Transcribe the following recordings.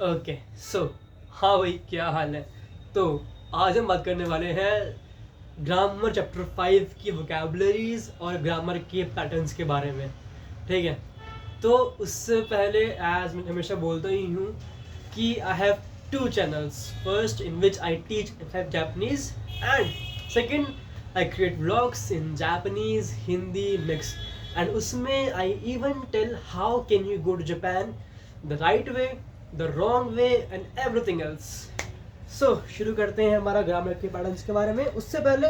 Okay so हाँ भाई, क्या हाल है? तो आज हम बात करने वाले हैं ग्रामर चैप्टर 5 की वोकैबुलरीज और ग्रामर के पैटर्न्स के बारे में। ठीक है, तो उससे पहले एज मैं हमेशा बोलता ही हूँ कि I have two channels, first in which I teach Japanese and second I create vlogs in Japanese Hindi mix, and उसमें I even tell how can you go to Japan the right way, the wrong way and everything else. So शुरू करते हैं हमारा grammar के patterns के बारे में। उससे पहले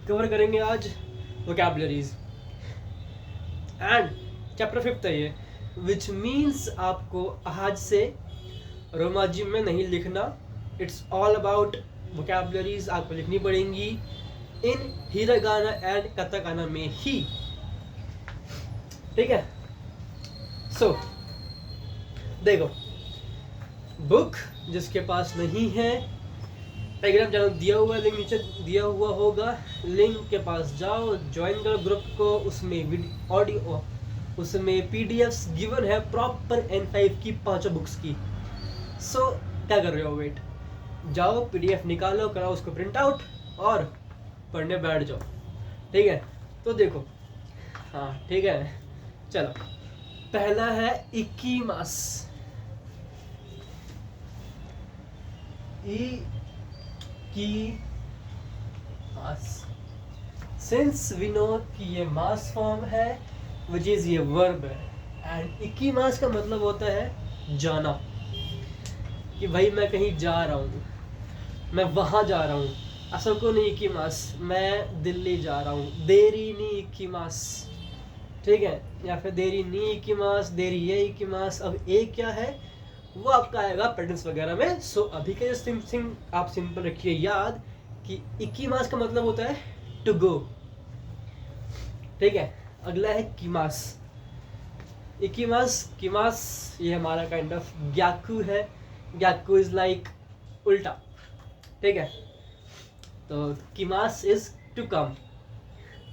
कवर करेंगे आज वोकैबुलरीज एंड चैप्टर 5 है ये, विच मीन्स आपको आज से रोमाजी में नहीं लिखना। इट्स ऑल अबाउट वोकैबुलरीज आपको लिखनी पड़ेंगी इन हिरागाना एंड काताकाना में ही। ठीक है, सो देखो, बुक जिसके पास नहीं है, टेलीग्राम चैनल दिया हुआ है, लिंक नीचे दिया हुआ होगा, लिंक के पास जाओ, ज्वाइन करो ग्रुप को। उसमें ऑडियो, उसमें पीडीएफ्स गिवन है प्रॉपर N5 की 5 बुक्स की। सो क्या कर रहे हो, वेट, जाओ पीडीएफ निकालो, कराओ उसको प्रिंट आउट और पढ़ने बैठ जाओ। ठीक है, तो देखो, हाँ ठीक है, चलो पहला है इकीमास। सिंस वी नो कि ये मास फॉर्म है, विच इज ये वर्ब है, एंड इकीमास का मतलब होता है जाना, कि भाई मैं कहीं जा रहा हूँ, मैं वहाँ जा रहा हूँ। असको नहीं इकीमास, मैं दिल्ली जा रहा हूँ, देरी नहीं इकीमास। ठीक है, या फिर देरी नी इकीमास, देरी ये इकीमास। अब ए क्या है वो आपका आएगा पैटर्न्स वगैरह में। सो अभी के आप सिंपल रखिए याद कि इकीमास का मतलब होता है टू गो। ठीक है, अगला है किमास। इकीमास किमास ये हमारा काइंड ऑफ ग्याकू है। ग्याकू इज लाइक उल्टा। ठीक है, तो किमास इज टू कम।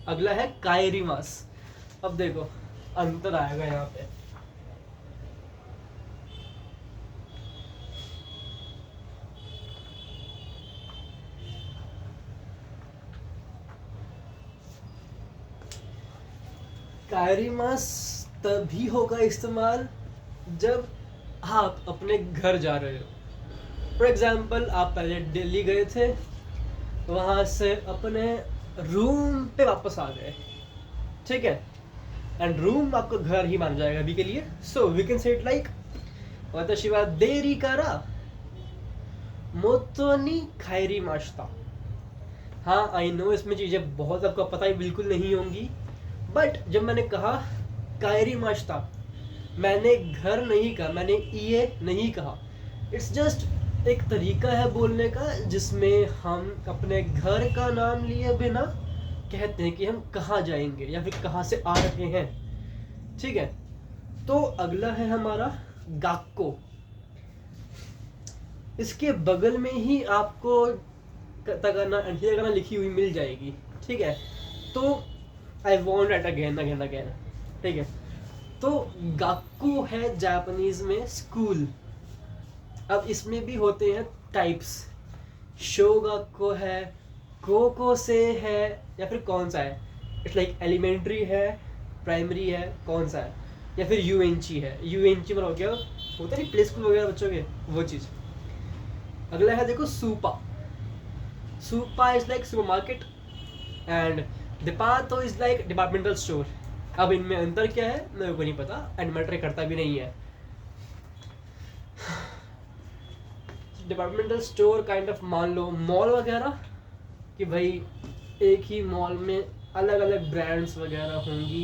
अगला है कायरीमास। अब देखो अंतर आएगा यहाँ पे। कायरीमास तभी होगा इस्तेमाल जब आप अपने घर जा रहे हो। फॉर एग्जाम्पल, आप पहले दिल्ली गए थे, वहाँ से अपने रूम पे वापस आ गए। ठीक है, एंड रूम आपका घर ही मान जाएगा अभी के लिए। So we can say it like वताशी वा देरी करा मोतो नि कायरीमाशिता। हाँ आई नो, इसमें चीज़ें बहुत आपको पता ही बिल्कुल नहीं होंगी, बट जब मैंने कहा कायरीमाशिता, मैंने घर नहीं कहा, मैंने ये नहीं कहा। इट्स जस्ट एक तरीका है बोलने का जिसमें हम अपने घर का नाम लिए बिना कहते हैं कि हम कहाँ जाएंगे या फिर कहाँ से आ रहे हैं। ठीक है, तो अगला है हमारा गाक्को। इसके बगल में ही आपको कताकाना एंड हिरागाना लिखी हुई मिल जाएगी। ठीक है, तो I want eat again again again. ठीक है, तो गाक्को है जापानीज में स्कूल। अब इसमें भी होते हैं टाइप्स, शोगाक्को है, कोको से है, या फिर कौन सा है, इट्स लाइक एलिमेंट्री है, प्राइमरी है, कौन सा है, या फिर यूएनची है। यूएनची में हो गया, होता नहीं प्ले स्कूल वगैरह बच्चों के, वो चीज़। अगला है देखो सूपा। सूपा इज लाइक सुपरमार्केट एंड डिपार्टो इज लाइक डिपार्टमेंटल स्टोर। अब इनमें अंतर क्या है मेरे को नहीं पता एंड मैटर करता भी नहीं है। डिपार्टमेंटल स्टोर काइंड ऑफ मान लो मॉल वगैरह, कि भाई एक ही मॉल में अलग अलग ब्रांड्स वगैरह होंगी।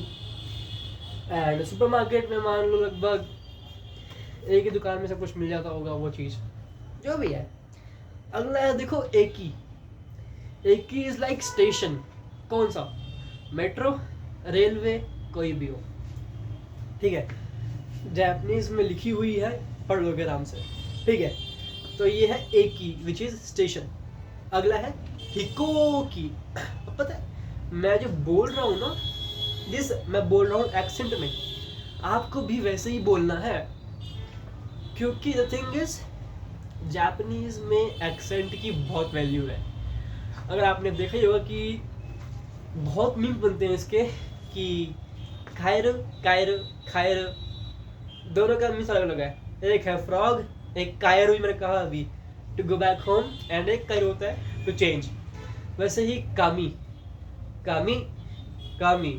एंड सुपरमार्केट में मान लो लगभग एक ही दुकान में सब कुछ मिल जाता होगा, वो चीज़ जो भी है। अगला है देखो एकी। एकी इज लाइक स्टेशन। कौन सा, मेट्रो, रेलवे, कोई भी हो। ठीक है, जापानीज में लिखी हुई है, पढ़ लोगे आराम से। ठीक है, तो ये है एकी विच इज स्टेशन। अगला है हिकोकी। अब पता है मैं जो बोल रहा हूँ ना, जिस मैं बोल रहा हूँ एक्सेंट में, आपको भी वैसे ही बोलना है। क्योंकि द थिंग इज जापानीज में एक्सेंट की बहुत वैल्यू है। अगर आपने देखा ही होगा कि बहुत मीम बनते हैं इसके कि खायर कायर खायर, दोनों का मीन्स अलग अलग है। एक है फ्रॉग, एक कायर भी मैंने कहा अभी to go back home, and एक कायर होता है टू चेंज। वैसे ही कामी कामी कामी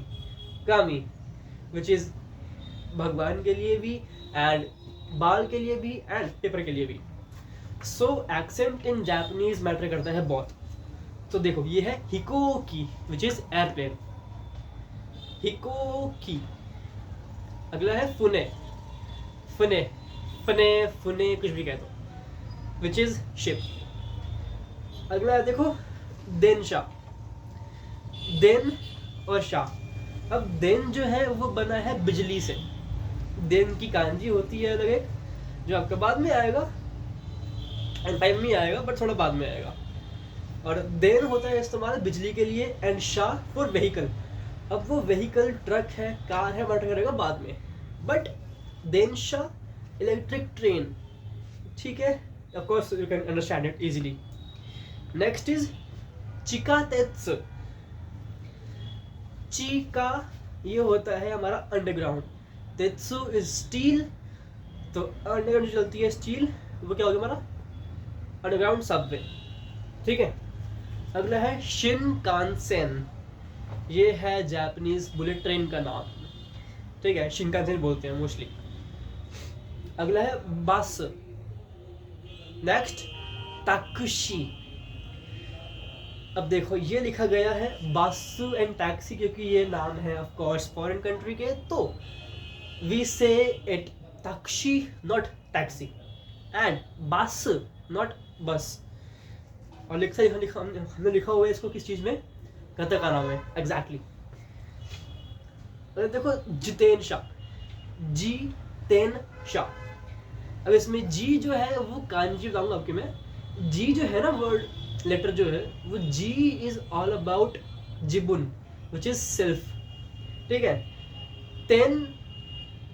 कामी विच इज भगवान के लिए भी एंड बाल के लिए भी एंड पेपर के लिए भी। सो एक्सेंट इन जापानीज मैटर करता है बहुत। तो देखो ये है हिकोकी विच इज एयरप्लेन, हिकोकी। अगला है फुने, फने फने फुने कुछ भी कह दो, विच इज शिप। अगला है देखो देनशा, देन और शाह। अब देन जो है वो बना है बिजली से। देन की कांजी होती है अलग एक, जो आपका बाद में आएगा एंड टाइम में आएगा, बट थोड़ा बाद में आएगा। और देन होता है इस्तेमाल बिजली के लिए, एंड शाह फॉर व्हीकल। अब वो व्हीकल ट्रक है, कार है, मैटर करेगा बाद में। बट देन शाह इलेक्ट्रिक ट्रेन, ठीक है, of course you can understand it easily. Next is चिकातेत्सु। चिका ये होता है हमारा अंडरग्राउंड, तेत्सु इज स्टील। तो अंडरग्राउंड जो चलती है स्टील, वो क्या हो गया हमारा अंडरग्राउंड सबवे, ठीक है। अगला है शिनकानसेन, ये है जापानीज बुलेट ट्रेन का नाम, ठीक है, शिनकानसेन बोलते हैं मोस्टली। अगला है बस। नेक्स्ट ताकुशी। अब देखो ये लिखा गया है बासु एंड टैक्सी, क्योंकि ये नाम है ऑफ कोर्स फॉरेन कंट्री के, तो वी से इट ताक्शी नॉट टैक्सी, एंड बस नॉट बस। और हमने लिखा हुआ है इसको किस चीज में, काताकाना में एग्जैक्टली। देखो जितेन शाह, जी तेन शाह। अब इसमें जी जो है वो कांजी बताऊंगा आपके मैं। जी जो है ना वर्ड लेटर जो है वो जी इज ऑल अबाउट जिबुन विच इज सेल्फ, ठीक है। तेन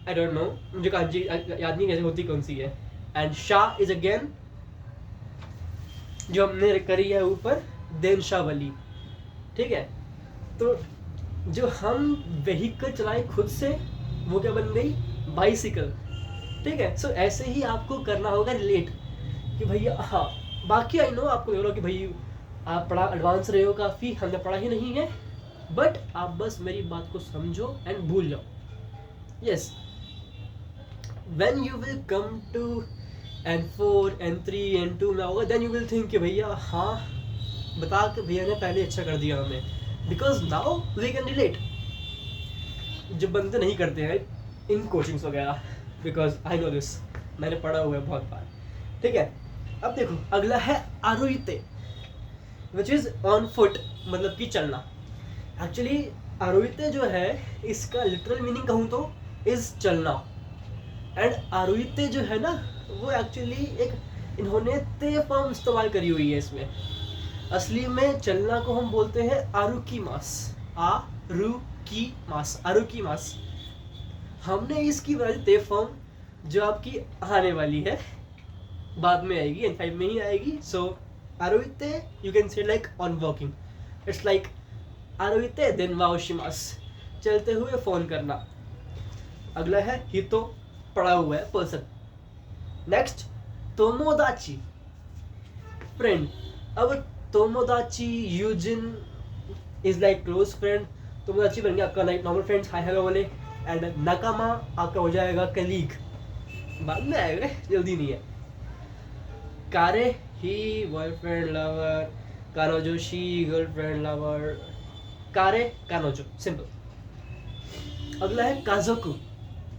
आई डोंट नो, मुझे कांजी याद नहीं कैसे होती कौन सी है। एंड शाह इज अगेन जो हमने करी है ऊपर देन शाह वाली, ठीक है। तो जो हम व्हीकल चलाए खुद से वो क्या बन गई बाइसिकल, ठीक है। सो ऐसे ही आपको करना होगा रिलेट कि भैया हाँ। बाकी आई नो आपको लग रहा कि भाई आप पढ़ा एडवांस रहे हो काफ़ी, हमने पढ़ा ही नहीं है, बट आप बस मेरी बात को समझो एंड भूल जाओ। Yes, when you will come to N4 N3 N2 में होगा, देन यू विल थिंक कि भैया हाँ बता के भैया ने पहले अच्छा कर दिया हमें, because now we can relate. जो बंदे नहीं करते हैं इन कोचिंग्स वगैरह, बिकॉज आई नो दिस, मैंने पढ़ा हुआ है बहुत बार, ठीक है। अब देखो अगला है आरुइते विच इज ऑन फुट, मतलब कि चलना। एक्चुअली आरुइते जो है इसका लिटरल मीनिंग कहूँ तो इज चलना, एंड आरुइते जो है ना वो एक्चुअली एक इन्होंने ते फॉर्म इस्तेमाल करी हुई है इसमें। असली में चलना को हम बोलते हैं आरुकी मास, आरुकी मास, आरुकी मास। हमने इसकी बनाई ते फॉर्म जो आपकी आने वाली है, बाद में आएगी, N5 में ही आएगी। सो आरुइते you can say like on walking, it's like आरुइते देन वाओशिमास, चलते हुए फोन करना। अगला है हितो, पड़ा हुआ है पर्सन। नेक्स्ट तोमोदाची, फ्रेंड। अब तोमोदाची यूजिन इज लाइक क्लोज फ्रेंड, तोमोदाची बन गया आपका like normal friends, hi hello वाले, एंड नाकामा आपका हो जाएगा कलीग, बाद में आएगा, जल्दी नहीं है। कारे ही बॉयफ्रेंड लवर, कानोजो शी गर्लफ्रेंड लवर, कारे कानोजो, सिंपल। अगला है काजोकु,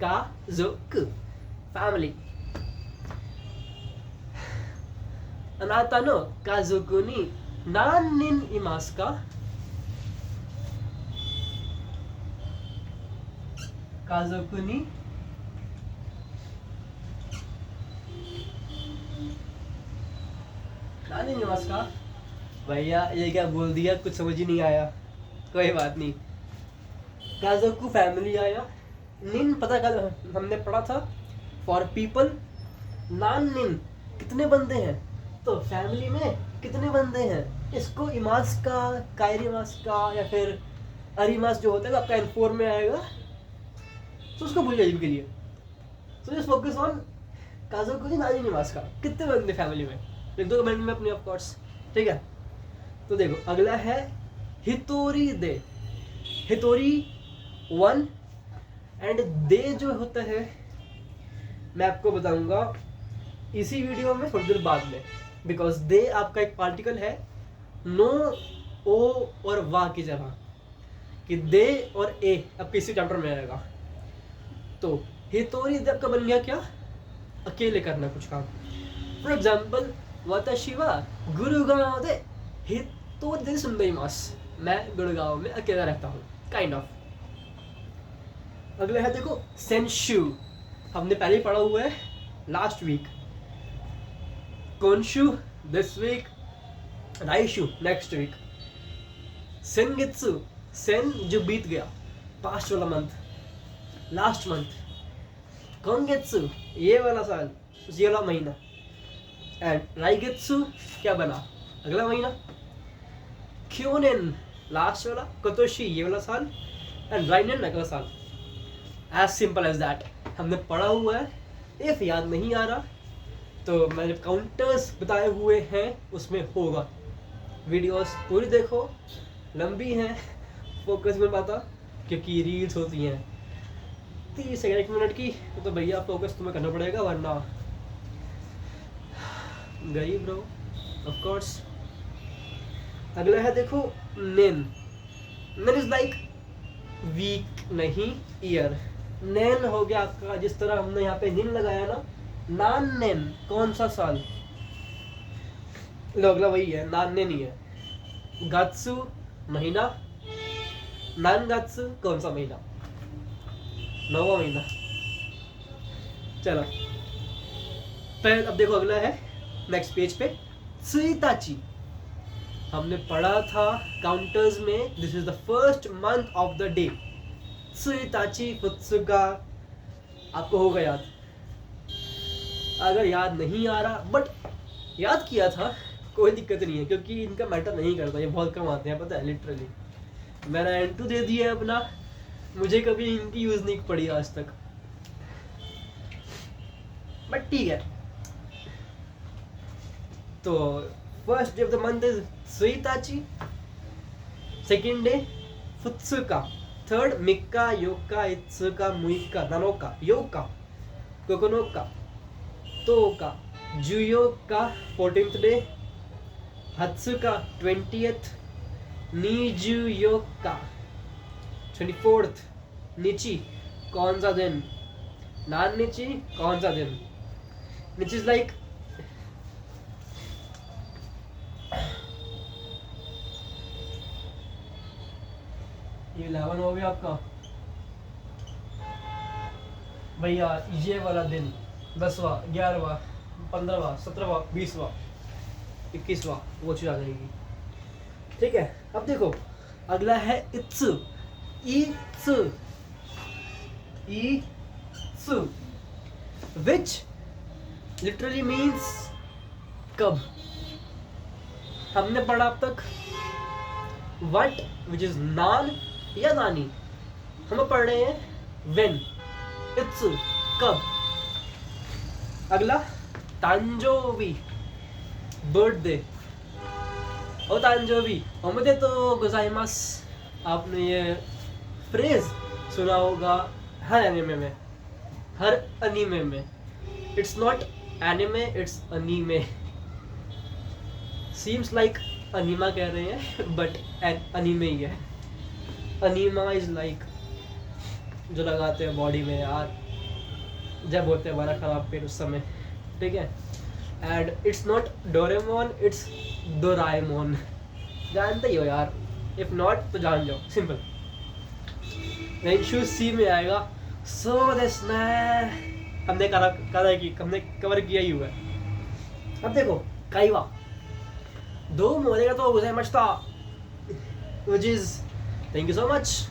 काजोकु फैमिली। अनाता नो काजोकु नि नानिन इमासु का, काजोकु नि नानिन इमासु का। भैया ये क्या बोल दिया, कुछ समझ ही नहीं आया, कोई बात नहीं। काजोकु फैमिली आया, निन पता कल हमने पढ़ा था फॉर पीपल, नान निन कितने बंदे हैं, तो फैमिली में कितने बंदे हैं, इसको इमास का, कायरीमास का या फिर अरीमास जो होता है आपका N4 में आएगा, तो उसको भूल जाइए के लिए। तो जस्ट फोकस ऑन काजोकुजी नानी निवास का कितने बंदे फैमिली में, लिख दो कमेंट में अपनी ऑफ कोर्स, ठीक है। तो देखो अगला है हितोरी दे। हितोरी 1 एंड दे जो होता है मैं आपको बताऊंगा इसी वीडियो में थोड़ी देर बाद में, बिकॉज दे आपका एक पार्टिकल है नो ओ और वा की जगह, कि दे और ए अब किसी चैप्टर में आएगा। तो हितोरी दे आपका बन गया क्या, अकेले करना कुछ काम। फॉर एग्जाम्पल वाताशी वा गुरुगांव दे हितोरी दे सुंदरीमास, मैं गुड़गांव में अकेला रहता हूँ, काइंड ऑफ। अगला है देखो सेंशु, हमने पहले ही पढ़ा हुआ है लास्ट वीक। कोनशु दिस वीक, राइशु नेक्स्ट वीक। सेनगेत्सु, सेन जो बीत गया, पास्ट वाला मंथ, लास्ट मंथ। कोंगेत्सु ये वाला साल, ये वाला महीना। एंड राइगेत्सु क्या बना, अगला महीना। क्योनेन लास्ट वाला, कोतोशी ये वाला साल, एंड राइनेन अगला साल। एज सिंपल एज दैट, हमने पढ़ा हुआ है। इफ याद नहीं आ रहा तो मैंने काउंटर्स बताए हुए हैं उसमें होगा। वीडियोस पूरी देखो, लंबी हैं, फोकस में पाता क्योंकि रील्स होती हैं 30 सेकंड 1 मिनट की, तो भैया फोकस तुम्हें करना पड़ेगा वरना गरीब रहो ऑफ कोर्स। अगला है देखो नेन। नेन इज लाइक वीक नहीं ईयर। नैन हो गया आपका, जिस तरह हमने यहाँ पे निन लगाया ना, नान नेन कौन सा साल, लो अगला वही है, नान नेन ही है। गात्सु महीना, नान गात्सु कौन सा महीना, 9वां महीना। चलो फिर अब देखो अगला है नेक्स्ट पेज पे त्सुइताची। हमने पढ़ा था काउंटर्स में, this is the first month of the day. त्सुइताची फुत्सुगा आपको होगा याद। अगर याद नहीं आ रहा बट याद किया था कोई दिक्कत नहीं है, क्योंकि इनका मैटर नहीं करता, ये बहुत कम आते हैं पता है। लिटरली मैंने N2 दे दिया है अपना, मुझे कभी इनकी यूज नहीं पड़ी आज तक, बट ठीक है। तो first day of the month is त्सुइताची, सेकेंड डे फुत्सुका, थर्ड मिक्का योका इत्सुका मुइका नानोका योका कोकोनोका तोका जुयोका 14th डे, हत्सुका 20th, निजुयोका 24th, निची कौन सा दिन, नान निची कौन सा दिन। विच इज लाइक ये 11 हो गया आपका भैया, ये वाला दिन 10वां 11वां 15वां 17वां 20वां 21वां वो चीज आ जाएगी, ठीक है। अब देखो अगला है इत्सु। इत्सु इत्सु विच लिटरली मीन्स कब। हमने पढ़ा अब तक वट विच इज नान या नानी, हम पढ़ रहे हैं व्हेन। इत्सु कब। अगला तांजोवी बर्थडे, ओ तांजोवी ओमेदे तो गोजाइमास। आपने ये फ्रेज सुना होगा हर एनिमे में, हर अनीमे में। It's not anime, it's anime. Seems like अनीमा कह रहे हैं बट अनीमे ही है। अनीमा इज लाइक जो लगाते हैं बॉडी में यार जब होते हैं हमारा खराब पेट उस समय, ठीक है। And it's not Doraemon, it's Doraemon. जानते ही हो यार, इफ नॉट तो जान जाओ, सिंपल। रेंशु सी में आएगा। सो दिस हमने हमने कवर किया ही हुआ है। अब देखो काइवा दो मोरेगा तो गोजाइमाशिता, which is thank you so much.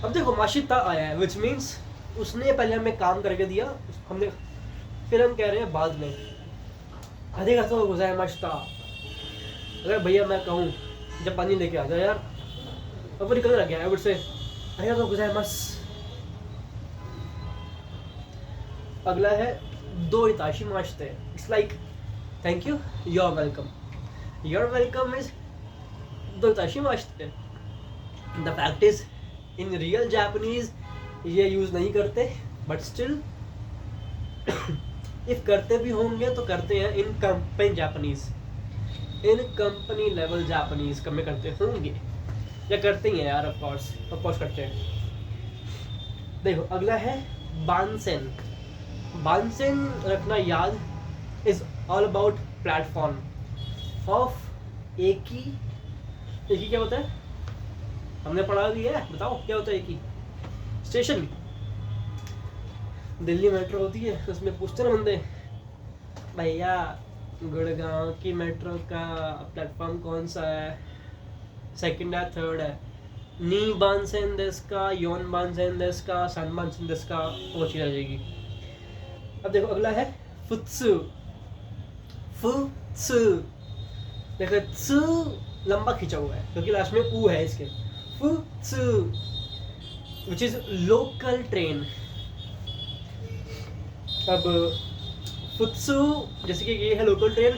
अब देखो माशिता आया है, व्हिच मीन्स उसने पहले हमें काम करके दिया, हमने फिर हम कह रहे हैं बाद में arigatou gozaimashita। अगर भैया मैं कहूँ जब पानी लेके आ जाए यार, अब वो निकलने लग गया है से arigatou gozaimasu। अगला है दो इताशी माशते। It's like thank you, you are welcome. Your welcome is दो इताशी माशते। The fact is in real Japanese ये यूज नहीं करते, बट स्टिल इफ करते भी होंगे तो करते हैं इन कंपनी जापानीज, इन कंपनी लेवल जापानीज कम में करते होंगे या करते ही हैं यार। ऑफ कोर्स करते हैं। देखो अगला है बानसेन। बानसेन रखना याद is all about platform of एकी। एकी क्या होता है, हमने पढ़ा भी है, बताओ क्या होता है एकी? स्टेशन। दिल्ली मेट्रो होती है, उसमें पूछते ना बंदे, भैया गुड़गांव की मेट्रो का प्लेटफॉर्म कौन सा है, सेकंड है थर्ड है, नी बानसेन देश का, योन बानसेन देश का, सान बानसेन देश का, वो चीज़ आ जाएगी। अब देखो अगला है फुत्सु। फुत्सु देखो त्सु लंबा खींचा हुआ है क्योंकि लास्ट में ऊ है इसके। फुत्सु विच इज लोकल ट्रेन। अब फुत्सु जैसे कि ये है लोकल ट्रेन,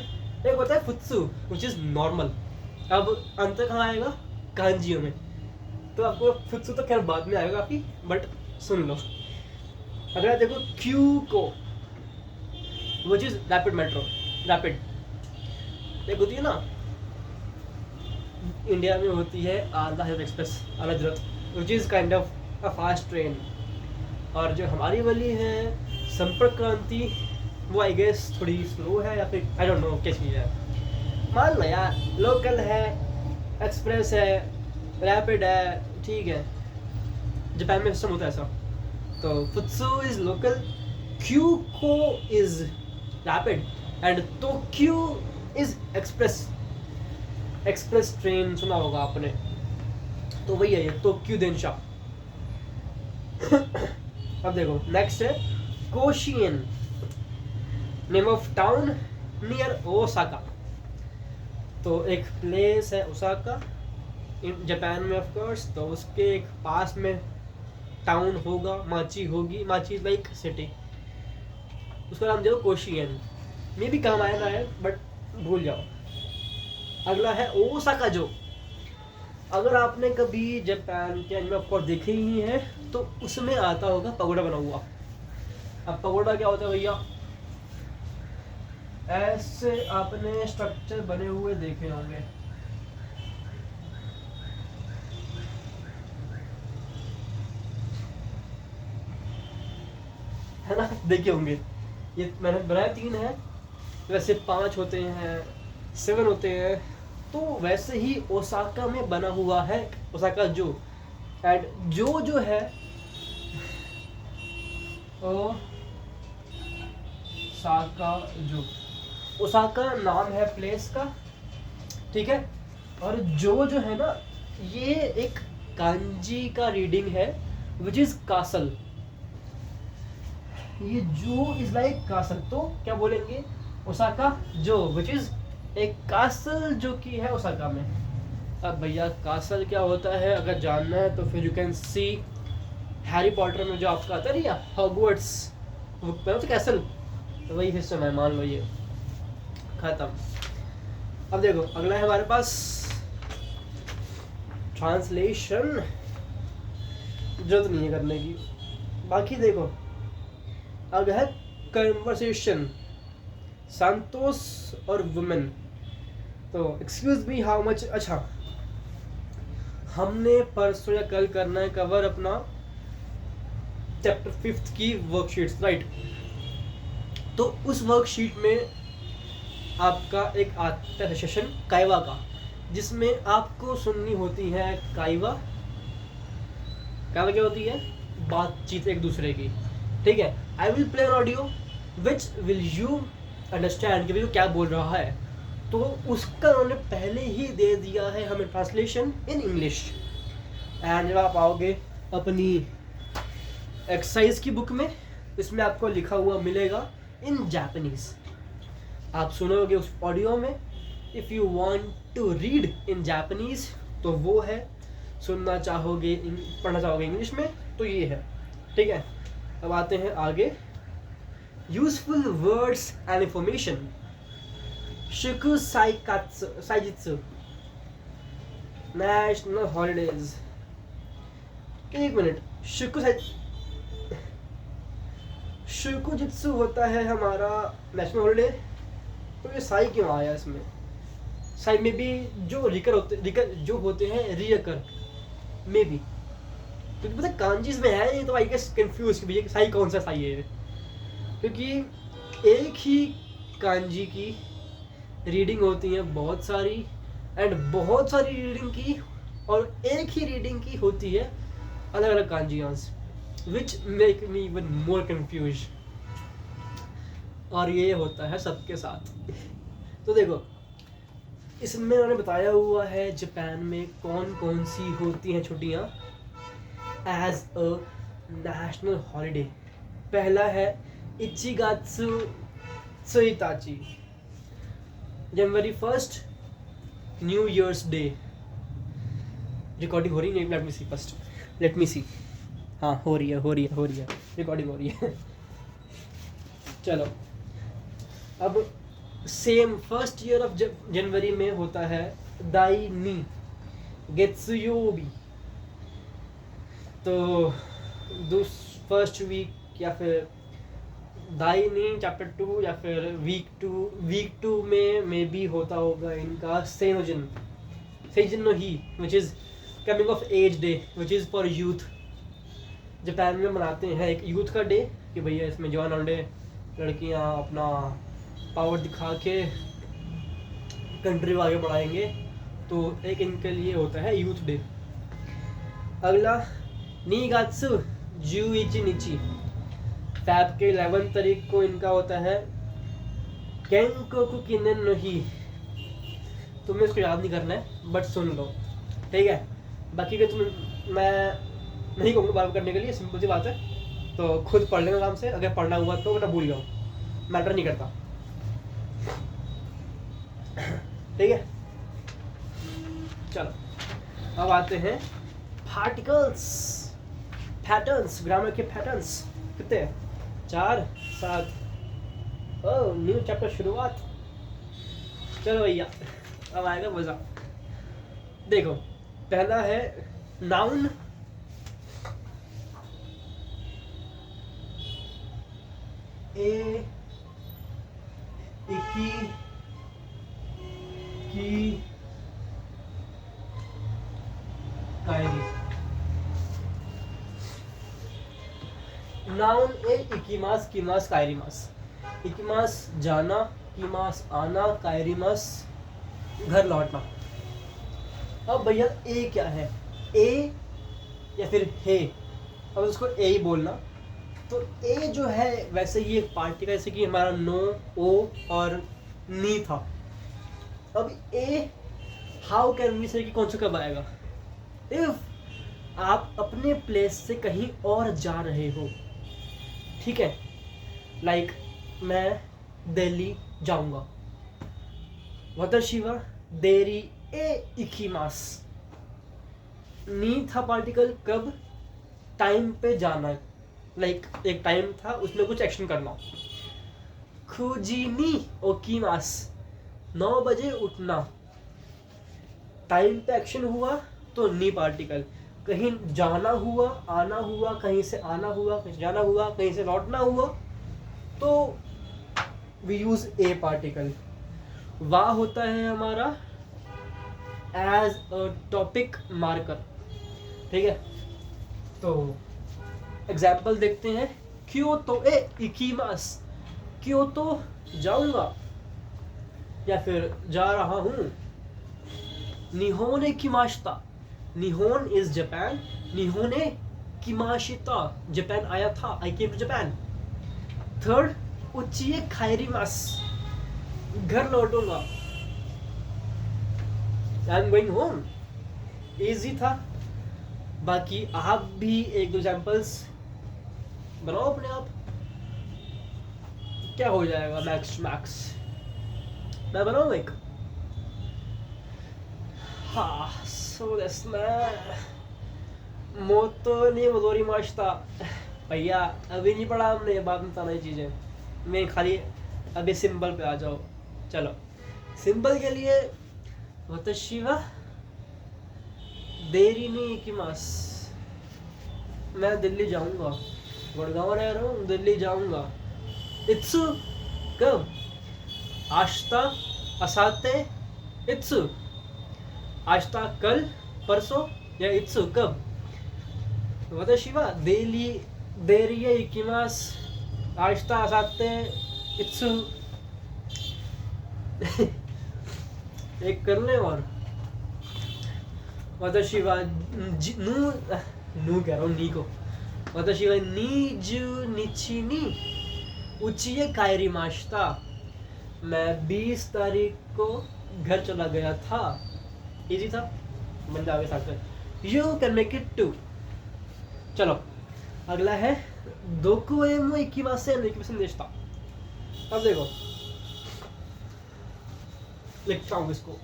एक होता है फुत्सु विच इज नॉर्मल। अब अंतर कहाँ आएगा? कांजियों में। तो आपको फुत्सु तो खैर बाद में आएगा काफी, बट सुन लो। अगर देखो क्यूको which is rapid metro. Rapid एक होती है ना, इंडिया में होती है आला हजरत एक्सप्रेस, आला हजरत, which is kind of a fast train. और जो हमारी वाली है संपर्क क्रांति, वो आई गेस थोड़ी स्लो है या फिर आई डोंट नो क्या चीज़ है। मान लो यार लोकल है, एक्सप्रेस है, रैपिड है, ठीक है, जापान में सिस्टम होता है ऐसा। तो फुत्सु इज लोकल, क्यूको इज रैपिड एंड टोक्यो इज एक्सप्रेस। एक्सप्रेस ट्रेन सुना होगा आपने, तो वही है ये टोक्यो देंशा। अब देखो नेक्स्ट है कोशियन, name of town near Osaka. तो एक प्लेस है ओसाका इन जापान में ऑफ कोर्स, तो उसके एक पास में टाउन होगा, माची होगी। माची इज लाइक सिटी, उसका नाम देखो कोशियन। मे भी काम आया ना है बट भूल जाओ। अगला है ओसाका जो, अगर आपने कभी जापान के एनिमे ऑफ कोर्स देखे ही हैं तो उसमें आता होगा पगोडा बना हुआ। अब पगोडा क्या होता है भैया? ऐसे आपने स्ट्रक्चर बने हुए देखे होंगे, है ना, देखे होंगे। ये मैंने बनाया 3 है, वैसे 5 होते हैं, 7 होते हैं। तो वैसे ही ओसाका में बना हुआ है ओसाका जो। एंड जो है ओसाका जो, ओसाका नाम है प्लेस का, ठीक है। और जो है ना, ये एक कांजी का रीडिंग है विच इज कासल। ये जो इज लाइक कासल, तो क्या बोलेंगे? ओसाका जो विच इज एक कासल जो की है ओसाका में। अब भैया कासल क्या होता है अगर जानना है तो फिर you can see Harry Potter में जो आपका आता है ना हॉगवर्ट्स, वो तो कैसल, तो वही सिस्टम है, मान लो ये खत्म। अब देखो अगला है हमारे पास ट्रांसलेशन, जरूरत नहीं है करने की। बाकी देखो अगर है कन्वर्सेशन, संतोष और वुमेन। तो एक्सक्यूज मी हाउ मच, अच्छा हमने परसों या कल करना है कवर अपना चैप्टर 5 की वर्कशीट्स, राइट। तो उस वर्कशीट में आपका एक आता है सेशन काइवा का, जिसमें आपको सुननी होती है काइवा। काइवा क्या होती है? बातचीत एक दूसरे की, ठीक है। I will play audio which will you understand कि भाई वो क्या बोल रहा है। तो उसका उन्होंने पहले ही दे दिया है हमें ट्रांसलेशन इन इंग्लिश। एंड जब आप आओगे अपनी एक्सरसाइज की बुक में, इसमें आपको लिखा हुआ मिलेगा इन जापानीज। आप सुनोगे उस ऑडियो में, if you want to read in Japanese तो वो है, सुनना चाहोगे पढ़ना चाहोगे इंग्लिश में तो ये है, ठीक है। अब आते हैं आगे, यूजफुल वर्ड्स एंड इंफॉर्मेशन। शिकु साइजित्सु, नेशनल हॉलीडेज। एक मिनट, शिकुजित्सु होता है हमारा नेशनल हॉलीडे, तो ये साई क्यों आया इसमें? साई में भी जो रिकर जो होते हैं रियकर में भी, क्योंकि पता कांजीज में है ये, तो आई गेस कंफ्यूज कि भैया साई कौन सा साई है, क्योंकि एक ही कांजी की रीडिंग होती है बहुत सारी, एंड बहुत सारी रीडिंग की, और एक ही रीडिंग की होती है अलग अलग कांजियास, which make me even more confuse. और ये होता है सबके साथ। तो देखो, इसमें उन्होंने बताया हुआ है जापान में कौन कौन सी होती हैं छुट्टियाँ एज अ नेशनल हॉलीडे। पहला है इचिगात्सु त्सुइताची, जनवरी 1 न्यू ईयर्स डे। रिकॉर्डिंग हो रही है? लेट मी सी फर्स्ट, लेट मी सी। हाँ, हो रही है, रिकॉर्डिंग हो रही है। चलो, अब same first year of January में होता है दाई नी गेत्सुयोबी। तो फर्स्ट वीक या फिर दाई नी चैप्टर 2 या फिर वीक टू में भी होता होगा इनका सेइजन नो ही, which is coming of age day, which is for youth. Japan में मनाते हैं एक यूथ का डे कि भैया इसमें जवान लौंडे लड़कियां अपना पावर दिखा के कंट्री को आगे बढ़ाएंगे, तो एक इनके लिए होता है यूथ डे। अगला नीगात्सु जुइची निची, फैब के 11 तारीख को इनका होता है गेंकोकु किनेन नो ही। तुम्हें इसको याद नहीं करना है, बट सुन लो, ठीक है। बाकी के मैं नहीं कहूँगा बार करने के लिए, सिंपल सी बात है, तो खुद पढ़ लेना आराम से, अगर पढ़ना हुआ तो मैं भूल जाऊँ, मैटर नहीं करता, ठीक है। चलो, अब आते हैं पार्टिकल्स, पैटर्न्स, ग्रामर के पैटर्न्स कितने हैं? 4, 7। ओह, न्यू चैप्टर शुरुआत। चलो भैया, अब आएगा मजा। देखो, पहला है नाउन, ए, इकी, की, कायरी। नाउन ए इकीमास, कीमास, कायरीमास। इकीमास जाना, कीमास आना, कायरीमास घर लौटना। अब भैया ए क्या है? ए या फिर हे, अब उसको ए ही बोलना। तो ए जो है वैसे ये एक पार्टिकल, जैसे कि हमारा नो, ओ और नी था। अब ए हाउ कैन वी से कि कौन सा कब आएगा? इफ आप अपने प्लेस से कहीं और जा रहे हो, ठीक है, लाइक मैं दिल्ली जाऊंगा, वताशिवा देरी ए इकीमास। नी था पार्टिकल कब? टाइम पे जाना, लाइक एक टाइम था उसमें कुछ एक्शन करना। खुजीनी ओकीमास, 9 बजे उठना, टाइम पे एक्शन हुआ तो नी पार्टिकल। कहीं जाना हुआ, आना हुआ, कहीं से आना हुआ, कहीं से जाना हुआ, कहीं से लौटना हुआ, तो वी यूज ए पार्टिकल। वाह होता है हमारा एज अ टॉपिक मार्कर, ठीक है। तो एग्जाम्पल देखते हैं। क्योतो ए इकीमास, क्योतो जाऊंगा या फिर जा रहा हूँ। निहोने किमाशिता, निहोन इज जापान, निहोने किमाशिता जापान आया था, आई केम टू जापान। थर्ड, उचिए खायरिमास, घर लौटूंगा, I am going home. Easy था। बाकी आप भी एक दो एग्जाम्पल्स बनाओ अपने आप। क्या हो जाएगा मैक्स मैक्स मैं बनाऊँ एक हाँ सो दिस मोतो नहीं मोदोरी माश्ता भैया अभी नहीं पढ़ा हमने बाद में बताना चीज़ें मैं खाली अभी सिंबल पे आ जाओ चलो सिंबल के लिए वतशी वा देरी नहीं कि मास मैं दिल्ली जाऊंगा गुड़गांव रह रहा हूँ दिल्ली जाऊंगा इत्सु कब आश्ता असाते इत्सु आश्ता कल परसों या इत्सु कब वतशी वा देरी इकिमास आश्ता असाते इत्सु एक कर ले और वतशी वा नू कह रहा हूँ नी को वतशी वा नीजू निची नी उचिए कायरी माश्ता मैं 20 तारीख को घर चला गया था इजी था बंदा आगे साथ you can make it to चलो अगला है दोको एमो इकिमासेन इकिमासेन देशता अब देखो लिखता हूँ इसको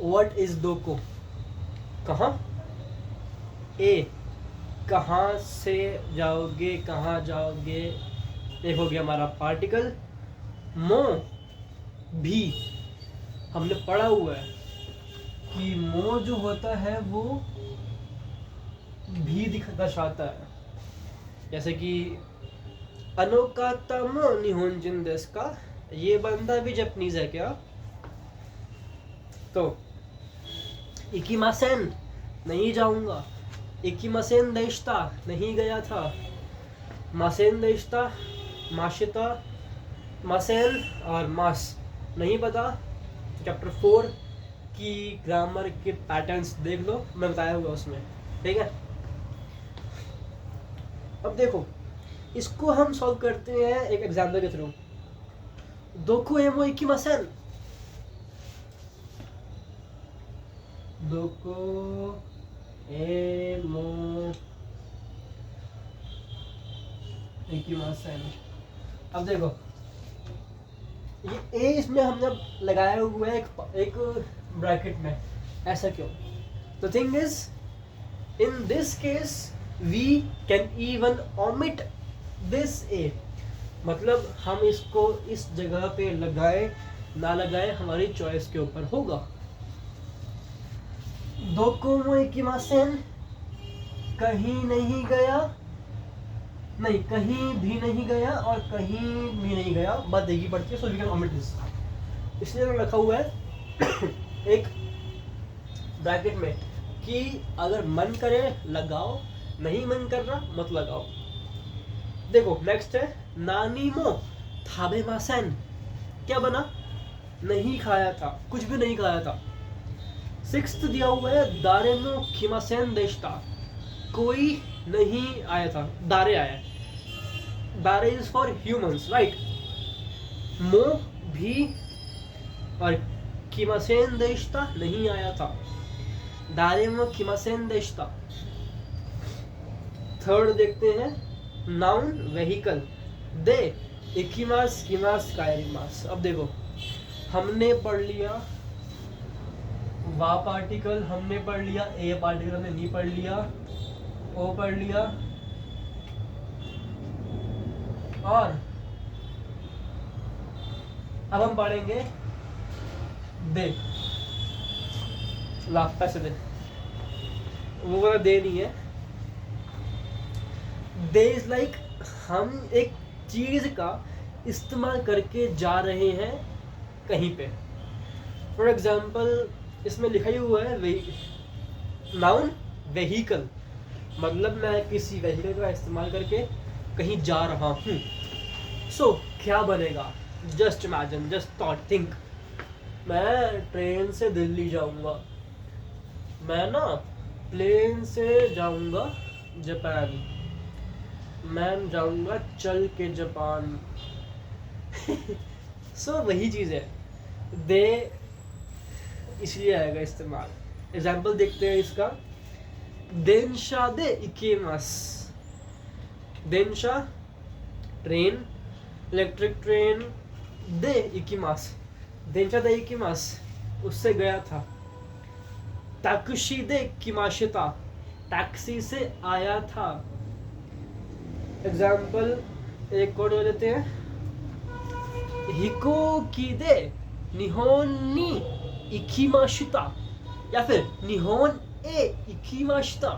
व्हाट इज दोको कहाँ ए कहाँ से जाओगे कहाँ जाओगे एक हो गया हमारा पार्टिकल मो भी हमने पढ़ा हुआ है कि मो जो होता है वो भी दर्शाता है जैसे कि अनोकाता मो निहोंजिन देश का ये बंदा भी जापानीज है क्या तो इकिमासेन नहीं जाऊंगा इकिमासेन देशता नहीं गया था मासेन देशता माशिता मासेन और मास नहीं पता चैप्टर 4 की ग्रामर के पैटर्न्स देख लो मैं बताया हुआ उसमें ठीक है अब देखो इसको हम सॉल्व करते हैं एक एग्जाम्पल के थ्रू दोको एमो इकिमासेन दोको एमो इकिमासेन अब देखो ये ए इसमें हमने लगाया हुआ है एक ब्रैकेट में ऐसा क्यों तो thing is in this case we can even omit this a मतलब हम इसको इस जगह पे लगाए ना लगाए हमारी चॉइस के ऊपर होगा दोकोमो इकिमासेन कहीं नहीं गया नहीं कहीं भी नहीं गया और कहीं भी नहीं गया बात देखी पड़ती है so we can omit this इसलिए मैंने रखा हुआ है एक ब्रैकेट में कि अगर मन करे लगाओ नहीं मन कर रहा मत लगाओ देखो नेक्स्ट है नानीमो थाबेमासेन क्या बना नहीं खाया था कुछ भी नहीं खाया था 6th दिया हुआ है दारेनो खिमासेन देशता कोई नहीं आया था दारे आया दारे इज फॉर ह्यूमंस राइट मो भी और खिमासेन देशता नहीं आया था दारेनो खिमासेन देशता थर्ड देखते हैं नाउन वेहिकल दे इकिमास किमास कायरिमास अब देखो हमने पढ़ लिया वा पार्टिकल हमने पढ़ लिया ए पार्टिकल हमने नहीं पढ़ लिया ओ पढ़ लिया और अब हम पढ़ेंगे दे ला पैसे दे वो वाला दे नहीं है दे इज लाइक हम एक चीज का इस्तेमाल करके जा रहे हैं कहीं पे फॉर एग्जाम्पल इसमें लिखा ही हुआ है नाउन वेहिकल मतलब मैं किसी वेहिकल का इस्तेमाल करके कहीं जा रहा हूँ सो क्या बनेगा just imagine just thought think मैं ट्रेन से दिल्ली जाऊंगा। मैं ना प्लेन से जाऊंगा जापान। मैं जाऊंगा चल के जापान। सो वही चीज़ है, दे इसलिए आएगा इस्तेमाल। एग्जाम्पल देखते हैं इसका। देनशा दे इकेमस। देनशा ट्रेन, इलेक्ट्रिक ट्रेन, दे इकिमास, देनशा दे इकिमास उससे गया था। टैक्सी दे किमाशिता, टैक्सी से आया था। एग्जाम्पल एक और देते हैं। हिकोकी दे निहोन नी इकिमाशिता, या फिर निहोन ए इकिमाशिता,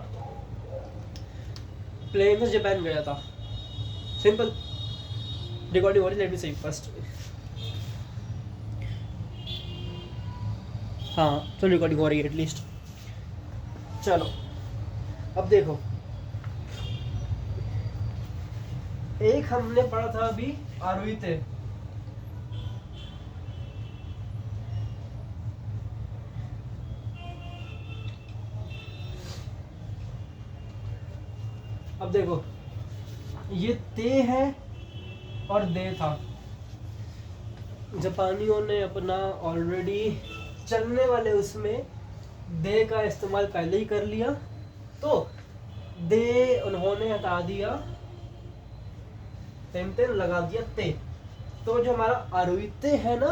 प्लेन से जापान गया था। सिंपल। रिकॉर्डिंग हो रही, लेट मी से फर्स्ट। हाँ तो रिकॉर्डिंग हो रही है एटलीस्ट। चलो अब देखो, एक हमने पढ़ा था अभी आरुइते। अब देखो ये ते है और दे था। जापानियों ने अपना ऑलरेडी चलने वाले उसमें दे का इस्तेमाल पहले ही कर लिया, तो दे उन्होंने हटा दिया, तेन लगा दिया ते। तो जो हमारा आरुइते है ना,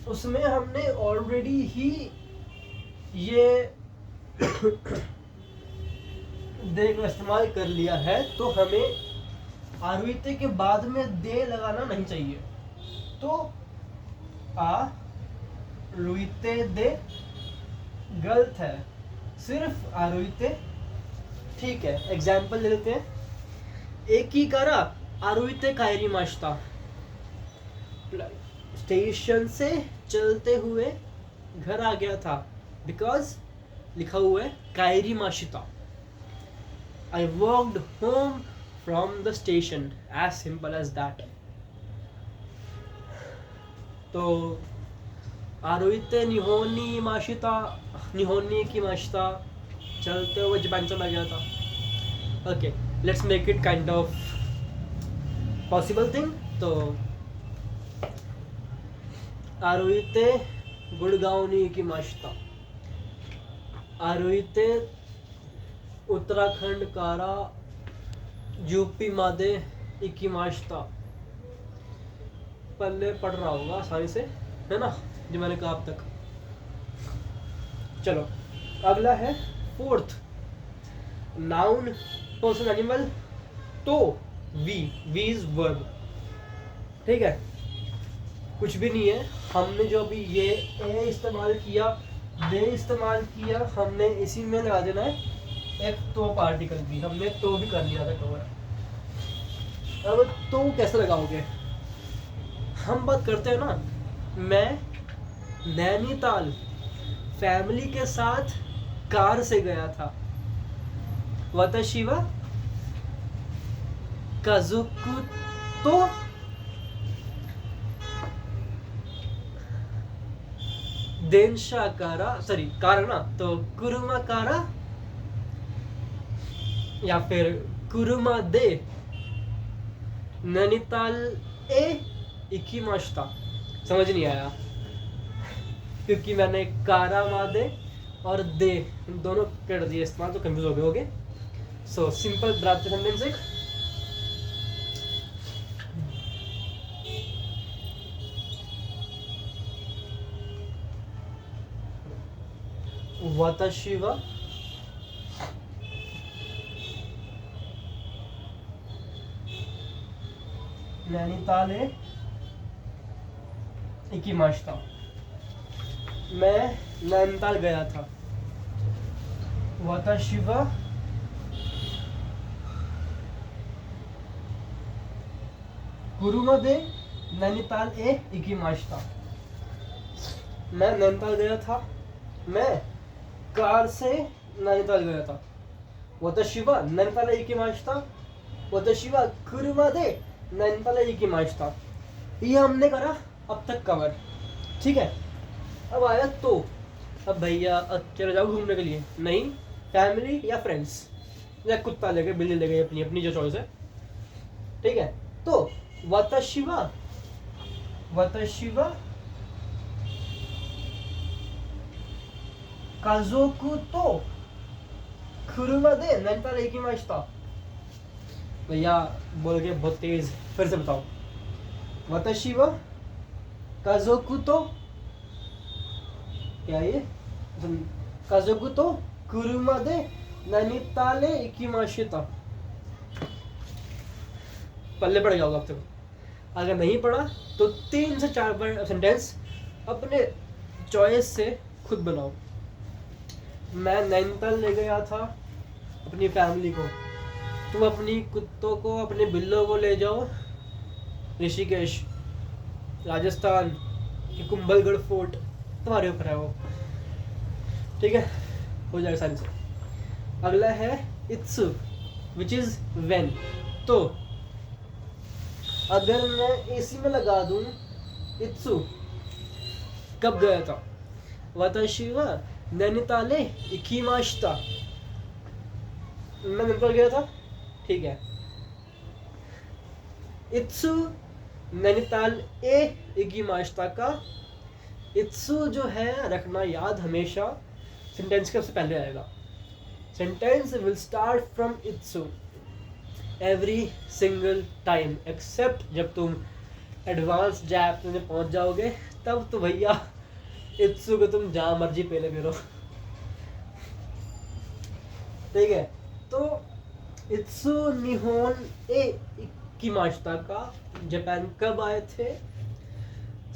उसमें हमने ऑलरेडी ही ये दे का इस्तेमाल कर लिया है, तो हमें आरुइते के बाद में दे लगाना नहीं चाहिए। तो आ रुइते दे गलत है, सिर्फ आरुइते ठीक है। एग्जाम्पल ले लेते हैं। एकी कारा आरुइते कायरी माश्ता, स्टेशन से चलते हुए घर आ गया था, बिकॉज लिखा हुआ है Kairi माशिता। I walked home from the station, as simple as that. तो आरुइते निहोनी माशिता, निहोनी की माशिता, चलते हुए जापान चला गया था। Okay, let's make it kind of possible thing. तो आरुइते गुड़गांवनी की माशिता, आरुइते उत्तराखंड कारा यूपी मादे इकीमाश्ता। पहले पढ़ रहा होगा आसानी से, है ना, जो मैंने कहा अब तक। चलो अगला है फोर्थ, नाउन पर्सन एनिमल। तो वी इज वर्ब, ठीक है, कुछ भी नहीं है। हमने जो अभी ये ए इस्तेमाल किया, दे इस्तेमाल किया, हमने इसी में लगा देना है एक तो पार्टिकल भी। हमने तो भी कर लिया था कवर। अब तो कैसे लगाओगे, हम बात करते हैं ना। मैं नैनीताल फैमिली के साथ कार से गया था। वताशी वा काजुकु तो देनशा कारा, सॉरी कार ना, तो कुरुमा कारा या फिर कुरुमा दे नैनीताल ए इकीमाश्ता। समझ नहीं आया क्योंकि मैंने कारा मादे और दे दोनों कर दिए इस्तेमाल, तो कंफ्यूज हो गए होगे। सो सिंपल ब्रात सेंटेंस एक, वताशी वा नैनीताल है इकीमाश्ता। मैं नैनीताल गया था। वताशी वा कुरुमा दे नैनीताल ए इकीमाश्ता। मैं नैनीताल गया था, मैं कार से नैनीताल गया था। वताशी वा नैनीताल ए इकीमाश्ता, वताशी वा कुरुमा दे नैनीताल ए इकीमाश्ता। ये हमने करा अब तक कवर, ठीक है। अब आया तो, अब भैया चले जाओ घूमने के लिए, नहीं फैमिली या फ्रेंड्स, या कुत्ता ले गए बिल्ली ले गई, अपनी अपनी जो चॉइस है, ठीक है। तो वतशिवा, वतशिवा काजोकु तो खुरुमा दे नंतर एक ही मास्ता। भैया बोल के बहुत तेज, फिर से बताओ। वतशिवा काजोकु तो, क्या ये, काजोकु तो कुरुमा दे नैनीताले इकिमाशिता। पल्ले पड़ गया होगा अब तक, अगर नहीं पढ़ा तो 3 से 4 बार सेंटेंस अपने चॉइस से खुद बनाओ। मैं नैनीताल ले गया था अपनी फैमिली को, तुम अपनी कुत्तों को, अपने बिल्लों को ले जाओ ऋषिकेश, राजस्थान कि कुंभलगढ़ फोर्ट, तुम्हारे ऊपर है वो, ठीक है, हो जाएगा आसानी से। अगला है इत्सु विच इज व्हेन। तो अगर मैं एसी में लगा दूं इत्सु, कब गया था, वताशी वा नैनीताले इकिमाशिता, मैं नैनीताल गया था, ठीक है। इत्सु नैनीताल ए इकिमाशिता का इत्सु जो है रखना याद हमेशा, सेंटेंस के सबसे पहले आएगा। सेंटेंस विल स्टार्ट फ्रॉम इत्सु एवरी सिंगल टाइम, एक्सेप्ट जब तुम एडवांस जैप में पहुंच जाओगे, तब तो भैया इत्सु को तुम जहाँ मर्जी पहले फिरो, ठीक है। तो इत्सु निहोन ए इकिमाशिता का जापान कब आए थे,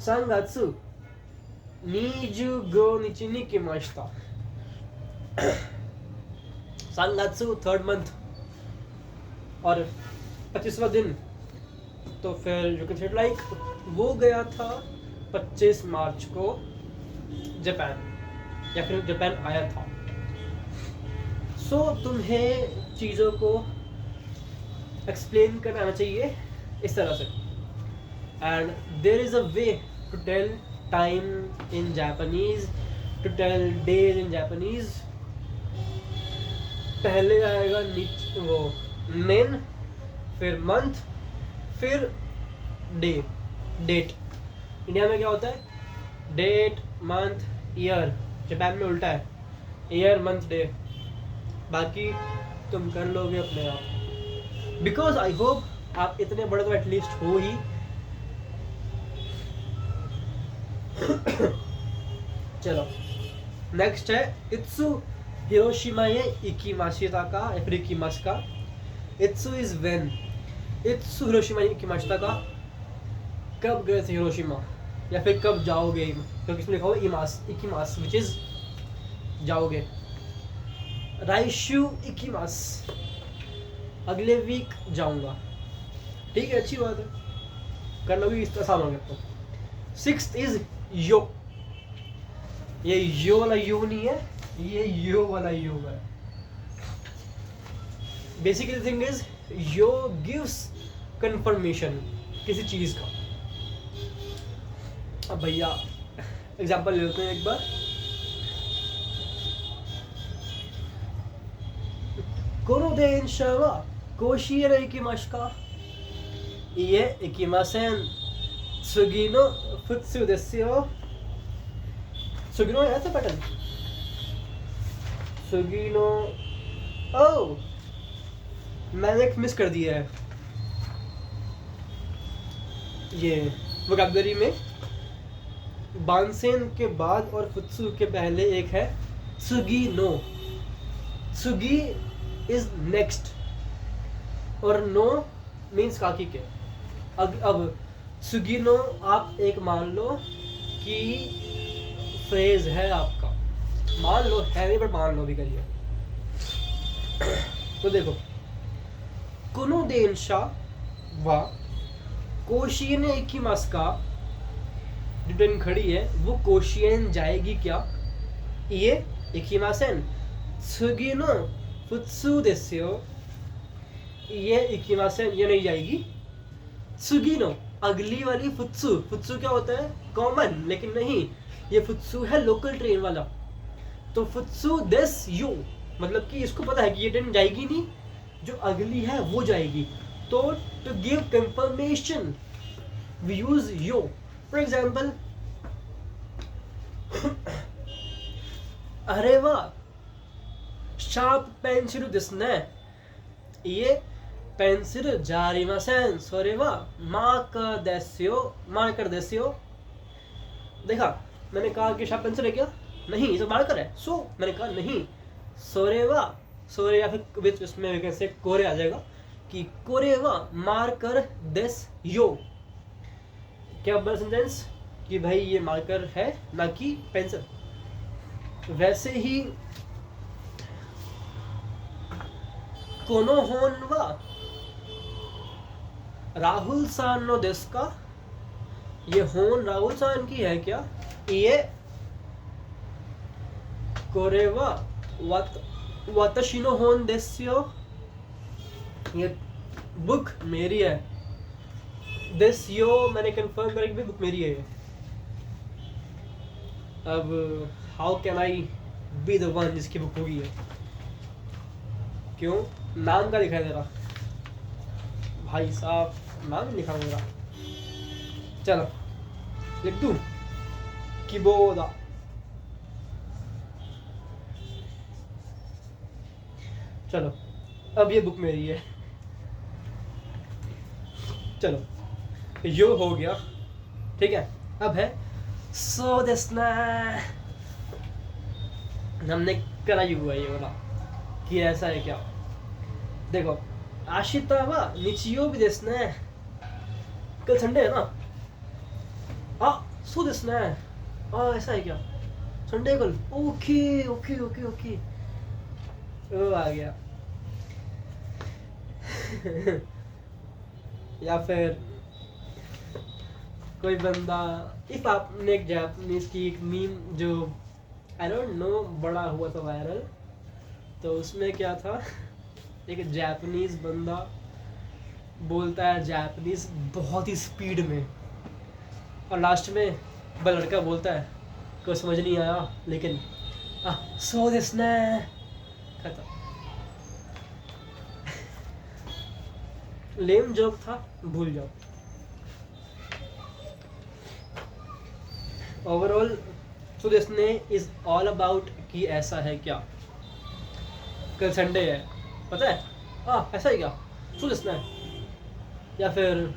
सांगात्सु नीजु गो निचिनी किमाशिता, सांगात्सु 3rd मंथ और 25वां दिन, तो फिर यू कैन से लाइक वो गया था 25 मार्च को जापान, या फिर जापान आया था। सो तुम्हें चीज़ों को एक्सप्लेन करना आना चाहिए इस तरह से। And there is a way to tell time in Japanese, to tell days in Japanese. पहले आएगा वो नेन, फिर मंथ, फिर डे, डेट। इंडिया में क्या होता है, डेट मंथ ईयर, जापान में उल्टा है, ईयर मंथ डे। बाकी तुम कर लोगे अपने आप, बिकॉज आई होप आप इतने बड़े तो एटलीस्ट हो ही। चलो नेक्स्ट है इत्सु हिरोशिमा ये इकिमाशिता का, या फिर इकिमास का। इत्सु इज व्हेन, इत्सु हिरोशिमा इकिमाशिता का कब गए थे हिरोशिमा, या फिर कब जाओगे, क्योंकि इसमें लिखा हुआ इमास, इकिमास विच इज जाओगे। राइशु इकिमास, अगले वीक जाऊंगा, ठीक है, अच्छी बात है, कर लोगे, इस आसान हो गया तो। 6th इज यो, ये यो वाला यो नहीं है, ये यो वाला यो है। Basically thing is yo gives confirmation किसी चीज का। अब भैया एग्जांपल ले लेते हैं एक बार। कोनो देंशा वा कोशिरे इकिमाशिका, इए इकिमासेन, त्सुगी नो फुत्सु देsu yo। त्सुगी नो ऐसा पैटर्न, त्सुगी नो, ओह मैंने एक मिस कर दिया है, ये वोकैबुलरी में बानसेन के बाद और फुत्सु के पहले एक है त्सुगी नो। त्सुगी इज नेक्स्ट और नो मीन्स काकी के। अब त्सुगी नो आप एक मान लो कि फ्रेज है आपका, मान लो है नहीं पर मान लो भी करिए। तो देखो, कुनो देंशा वा कोशियन इकिमास का जो ट्रेन खड़ी है वो कोशियन जाएगी क्या, ये इकिमासेन। त्सुगी नो फुत्सु देsu yo, ये इकिमासेन, ये नहीं जाएगी। त्सुगी नो अगली वाली फुत्सु, फुत्सु क्या होता है, कॉमन, लेकिन नहीं, ये फुत्सु है लोकल ट्रेन वाला, तो फुत्सु दिस यो मतलब कि इसको पता है कि ये ट्रेन जाएगी नहीं, जो अगली है वो जाएगी। तो to give confirmation we use यो। फॉर एग्जाम्पल, अरे वाह शार्प पेंसिल दिसने, ये पेंसिल जारीमासेन सोरे वा मार्कर देसियो। देखा मैंने कहा कि शार्प पेंसिल है क्या, नहीं ये तो मार्कर है। सो मैंने कहा नहीं सोरेवा, सोरे या फिर विच उसमें कैसे कोरे आ जाएगा कि कोरेवा मार्कर देस यो। क्या बड़ा सेंटेंस कि भाई ये मार्कर है ना कि पेंसिल। वैसे ही कोनो होन वा राहुल सान नो देस का, ये होन राहुल सान की है क्या, ये कोरेवा वाताशिनो होन देस्यो, ये बुक मेरी है। देस्यो मैंने कंफर्म करा कि बुक मेरी है। अब how can I be the one जिसकी बुक होगी है, क्यों नाम का दिखाई दे रहा भाई साहब, नाम लिखा मेरा। चलो लिख दूं किबोदा। चलो अब ये बुक मेरी है। चलो यो हो गया, ठीक है। अब है सो देस्ना, हमने कराई हुआ ये वाला कि ऐसा है क्या। देखो आशिता वा निचियो भी देस्ना, कल संडे है ना। सो देस्ना, ऐसा है क्या, संडे कल, ओके ओके ओके ओके वो आ गया। या फिर कोई बंदा, इफ आपने एक जापानीज की एक मीम जो आई डोंट नो बड़ा हुआ था वायरल, तो उसमें क्या था, एक जापानीज बंदा बोलता है जापानीज बहुत ही स्पीड में, और लास्ट में वह लड़का बोलता है को समझ नहीं आया लेकिन सो देस्ना खत्म। लेम जोक था, भूल जाओ। ओवरऑल सो देस्ने इज ऑल अबाउट कि ऐसा है क्या, कल संडे है पता है, ऐसा ही क्या सो देस्ना है। या फिर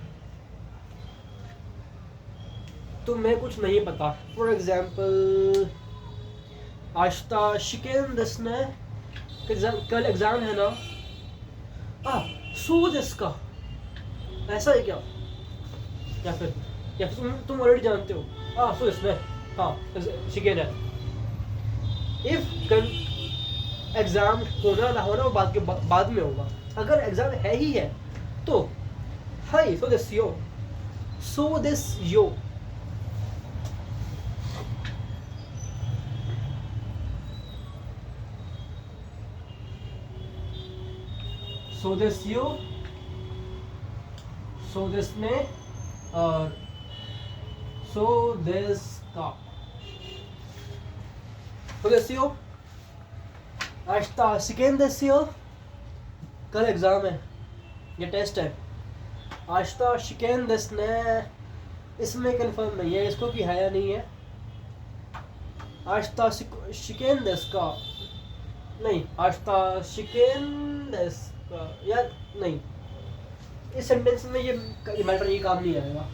तुम्हें कुछ नहीं पता, फॉर एग्जाम्पल आश्ता शिकेन देस्ने, कल एग्जाम है ना, सो देस्का ऐसा है क्या। या फिर तुम ऑलरेडी जानते हो, सो देस्ने हाँ शिकेन है। इफ एग्जाम होना ना होना वो बाद में होगा, अगर एग्जाम है ही है तो हाई सो देस्यो, सो देस्यो। सो देस्यो, सो देस्ने और सो देस्का। सो देस्यो आश्ता शिकेन देस्यो, कल एग्जाम है, ये टेस्ट है। आश्ता शिकेन देस्ने, इसमें कंफर्म नहीं है इसको कि है या नहीं है। आश्ता शिकेन देस्का नहीं, आश्ता शिकेन देस्का यार नहीं, इस सेंटेंस में ये मैटर ये काम नहीं आएगा।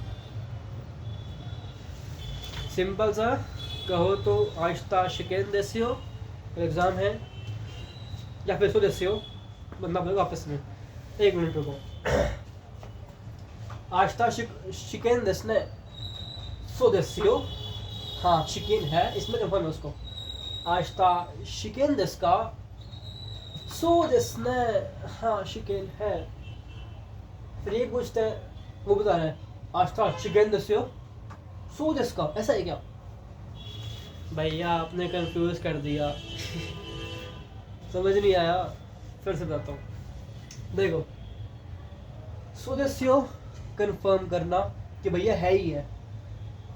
सिंपल सा कहो तो आश्ता शिकेन देस्यो एग्जाम है, या फिर सो देस्यो बंदा बोलेगा आपस में। एक मिनट रुको, आश्ता शिकेन देस्ने सो देस्यो, हाँ शिकेन है इसमें कंफर्म है उसको। आश्ता शिकेन देस्का, सो देस्ने हाँ शिकेन है। फिर ये पूछते हैं, वो बता रहे हैं आश्ता शिकेन देस्यो सो देस्का, ऐसा है क्या। भैया आपने कंफ्यूज कर दिया। समझ नहीं आया, फिर से बताता हूँ। देखो सो देस्यो कंफर्म करना कि भैया है ही है,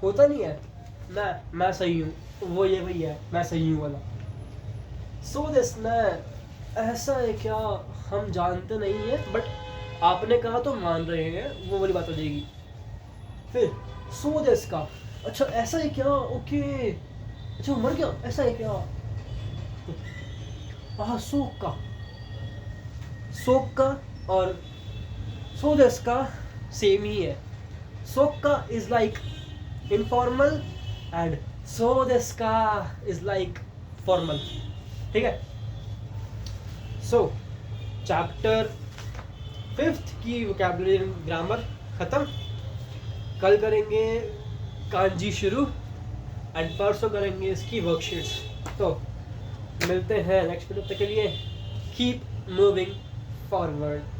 होता नहीं है मैं सही हूँ, वो ये वही है मैं सही हूँ वाला। सो दिस ना, ऐसा है क्या, हम जानते नहीं है बट आपने कहा तो मान रहे हैं, वो वाली बात हो जाएगी। फिर सो दिस का, अच्छा ऐसा है क्या, ओके, अच्छा वो मर गया, ऐसा है क्या। सोक का और सो दिस का सेम ही है। सोक का is like informal and so this का इज लाइक फॉर्मल, ठीक है। सो चैप्टर 5th की वोकैबुलरी ग्रामर खत्म। कल करेंगे कांजी शुरू एंड परसों करेंगे इसकी वर्कशीट्स। तो मिलते हैं नेक्स्ट वीडियो, तक के लिए कीप मूविंग फॉरवर्ड।